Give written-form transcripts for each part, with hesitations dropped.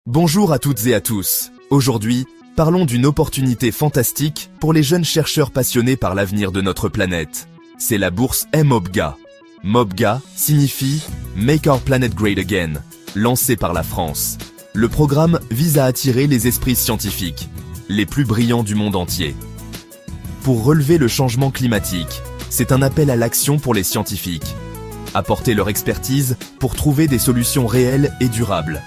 Bonjour à toutes et à tous. Aujourd'hui, parlons d'une opportunité fantastique pour les jeunes chercheurs passionnés par l'avenir de notre planète. C'est la bourse MOBGA. MOBGA signifie Make Our Planet Great Again, lancée par la France. Le programme vise à attirer les esprits scientifiques, les plus brillants du monde entier. Pour relever le changement climatique, c'est un appel à l'action pour les scientifiques. Apporter leur expertise pour trouver des solutions réelles et durables.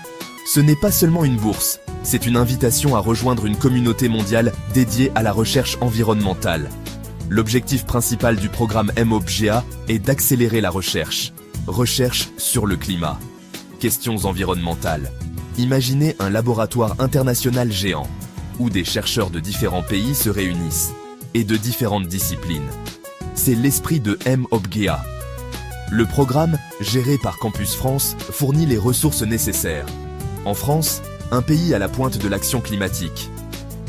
Ce n'est pas seulement une bourse, c'est une invitation à rejoindre une communauté mondiale dédiée à la recherche environnementale. L'objectif principal du programme MOBGA est d'accélérer la recherche. Recherche sur le climat. Questions environnementales. Imaginez un laboratoire international géant, où des chercheurs de différents pays se réunissent, et de différentes disciplines. C'est l'esprit de MOBGA. Le programme, géré par Campus France, fournit les ressources nécessaires. En France, un pays à la pointe de l'action climatique.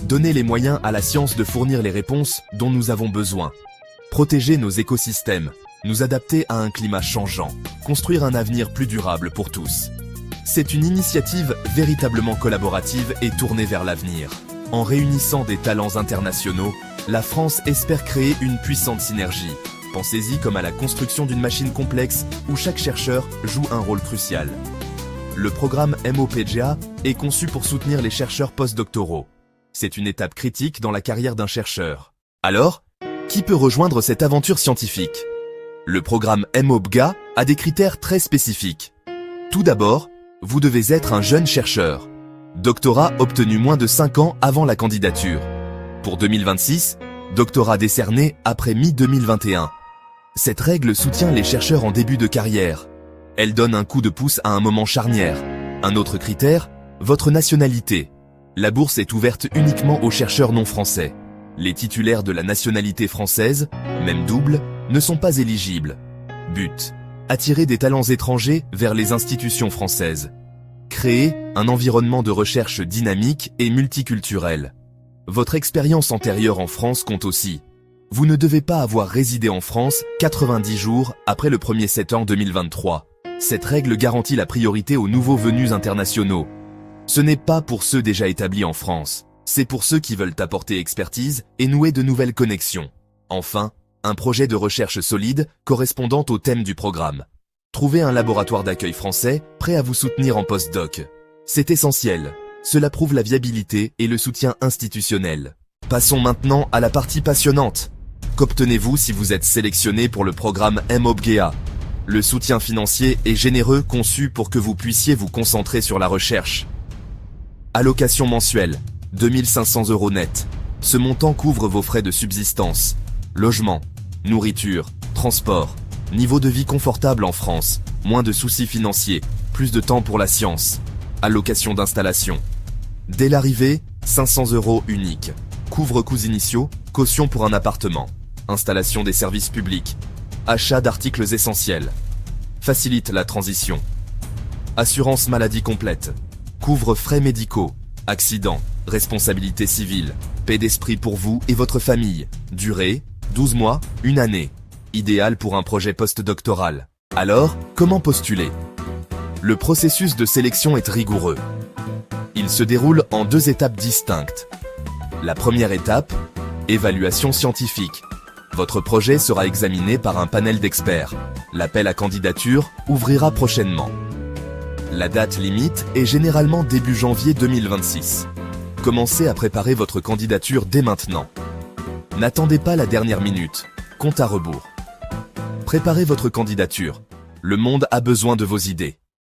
Donner les moyens à la science de fournir les réponses dont nous avons besoin. Protéger nos écosystèmes, nous adapter à un climat changeant, construire un avenir plus durable pour tous. C'est une initiative véritablement collaborative et tournée vers l'avenir. En réunissant des talents internationaux, la France espère créer une puissante synergie. Pensez-y comme à la construction d'une machine complexe où chaque chercheur joue un rôle crucial. Le programme MOBGA est conçu pour soutenir les chercheurs postdoctoraux. C'est une étape critique dans la carrière d'un chercheur. Alors, qui peut rejoindre cette aventure scientifique? Le programme MOBGA a des critères très spécifiques. Tout d'abord, vous devez être un jeune chercheur. Doctorat obtenu moins de 5 ans avant la candidature. Pour 2026, doctorat décerné après mi-2021. Cette règle soutient les chercheurs en début de carrière. Elle donne un coup de pouce à un moment charnière. Un autre critère, votre nationalité. La bourse est ouverte uniquement aux chercheurs non français. Les titulaires de la nationalité française, même double, ne sont pas éligibles. But, attirer des talents étrangers vers les institutions françaises. Créer un environnement de recherche dynamique et multiculturel. Votre expérience antérieure en France compte aussi. Vous ne devez pas avoir résidé en France 90 jours après le 1er septembre 2023. Cette règle garantit la priorité aux nouveaux venus internationaux. Ce n'est pas pour ceux déjà établis en France, c'est pour ceux qui veulent apporter expertise et nouer de nouvelles connexions. Enfin, un projet de recherche solide correspondant au thème du programme. Trouvez un laboratoire d'accueil français prêt à vous soutenir en postdoc. C'est essentiel. Cela prouve la viabilité et le soutien institutionnel. Passons maintenant à la partie passionnante. Qu'obtenez-vous si vous êtes sélectionné pour le programme MOBGA? Le soutien financier est généreux, conçu pour que vous puissiez vous concentrer sur la recherche. Allocation mensuelle, 2500 € net. Ce montant couvre vos frais de subsistance, logement, nourriture, transport, niveau de vie confortable en France, moins de soucis financiers, plus de temps pour la science. Allocation d'installation. Dès l'arrivée, 500 € unique. Couvre coûts initiaux, caution pour un appartement. Installation des services publics. Achat d'articles essentiels. Facilite la transition. Assurance maladie complète. Couvre frais médicaux, accidents, responsabilité civile. Paix d'esprit pour vous et votre famille. Durée, 12 mois, 1 année. Idéal pour un projet postdoctoral. Alors, comment postuler? Le processus de sélection est rigoureux. Il se déroule en 2 étapes distinctes. La première étape, évaluation scientifique. Votre projet sera examiné par un panel d'experts. L'appel à candidature ouvrira prochainement. La date limite est généralement début janvier 2026. Commencez à préparer votre candidature dès maintenant. N'attendez pas la dernière minute. Compte à rebours. Préparez votre candidature. Le monde a besoin de vos idées.